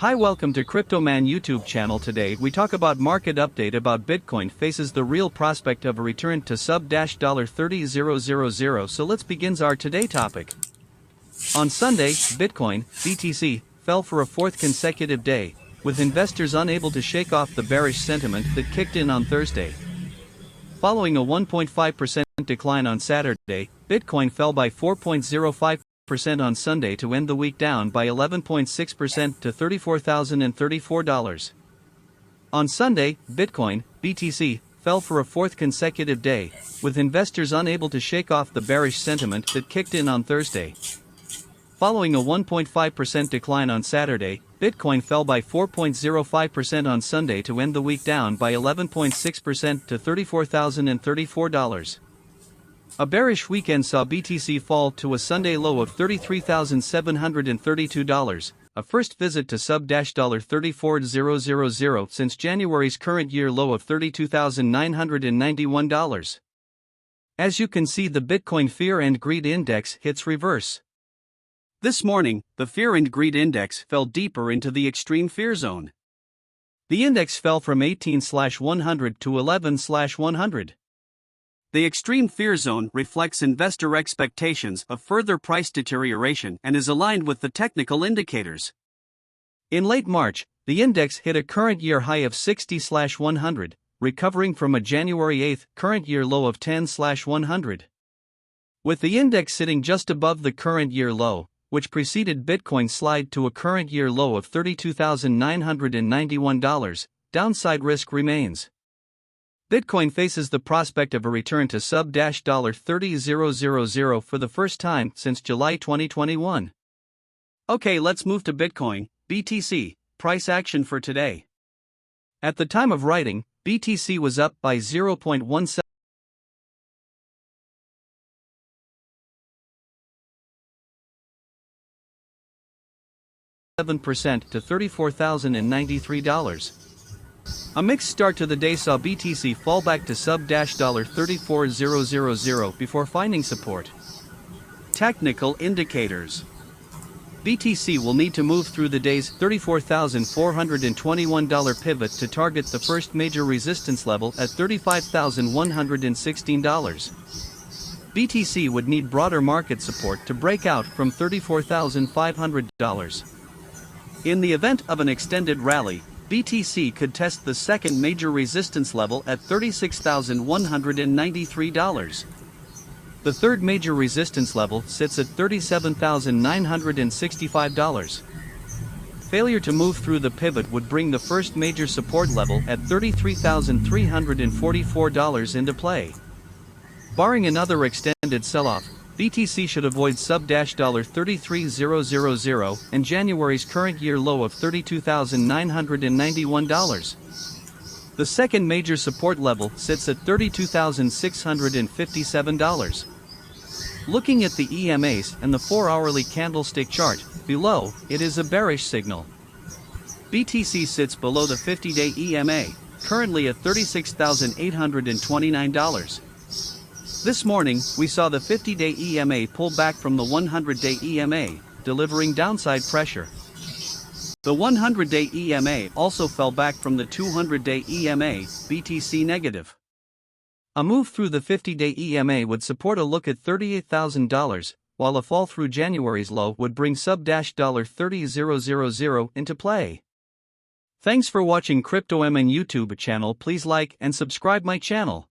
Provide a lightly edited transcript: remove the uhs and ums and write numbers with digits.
Hi, welcome to CryptoMan YouTube channel. Today we talk about market update about Bitcoin faces the real prospect of a return to sub-$30,000. So let's begin our today topic. On Sunday, Bitcoin, BTC, fell for a fourth consecutive day, with investors unable to shake off the bearish sentiment that kicked in on Thursday. Following a 1.5% decline on Saturday, Bitcoin fell by 4.05% on Sunday to end the week down by 11.6% to $34,034. On Sunday, Bitcoin, BTC, fell for a fourth consecutive day, with investors unable to shake off the bearish sentiment that kicked in on Thursday. Following a 1.5% decline on Saturday, Bitcoin fell by 4.05% on Sunday to end the week down by 11.6% to $34,034. A bearish weekend saw BTC fall to a Sunday low of $33,732, a first visit to sub-$34,000 since January's current year low of $32,991. As you can see, the Bitcoin Fear and Greed Index hits reverse. This morning, the Fear and Greed Index fell deeper into the extreme fear zone. The index fell from 18/100 to 11/100. The extreme fear zone reflects investor expectations of further price deterioration and is aligned with the technical indicators. In late March, the index hit a current year high of 60/100, recovering from a January 8 current year low of 10/100. With the index sitting just above the current year low, which preceded Bitcoin's slide to a current year low of $32,991, downside risk remains. Bitcoin faces the prospect of a return to sub-$30,000 for the first time since July 2021. Okay, let's move to Bitcoin, BTC, price action for today. At the time of writing, BTC was up by 0.17% to $34,093. A mixed start to the day saw BTC fall back to sub-$34,000 before finding support. Technical indicators. BTC will need to move through the day's $34,421 pivot to target the first major resistance level at $35,116. BTC would need broader market support to break out from $34,500. In the event of an extended rally, BTC could test the second major resistance level at $36,193. The third major resistance level sits at $37,965. Failure to move through the pivot would bring the first major support level at $33,344 into play. Barring another extended sell-off, BTC should avoid sub-$33,000 and January's current year low of $32,991. The second major support level sits at $32,657. Looking at the EMAs and the 4-hourly candlestick chart, below, it is a bearish signal. BTC sits below the 50-day EMA, currently at $36,829. This morning, we saw the 50-day EMA pull back from the 100-day EMA, delivering downside pressure. The 100-day EMA also fell back from the 200-day EMA, BTC negative. A move through the 50-day EMA would support a look at $38,000, while a fall through January's low would bring sub-$30,000 into play. Thanks for watching CryptoMan YouTube channel. Please like and subscribe my channel.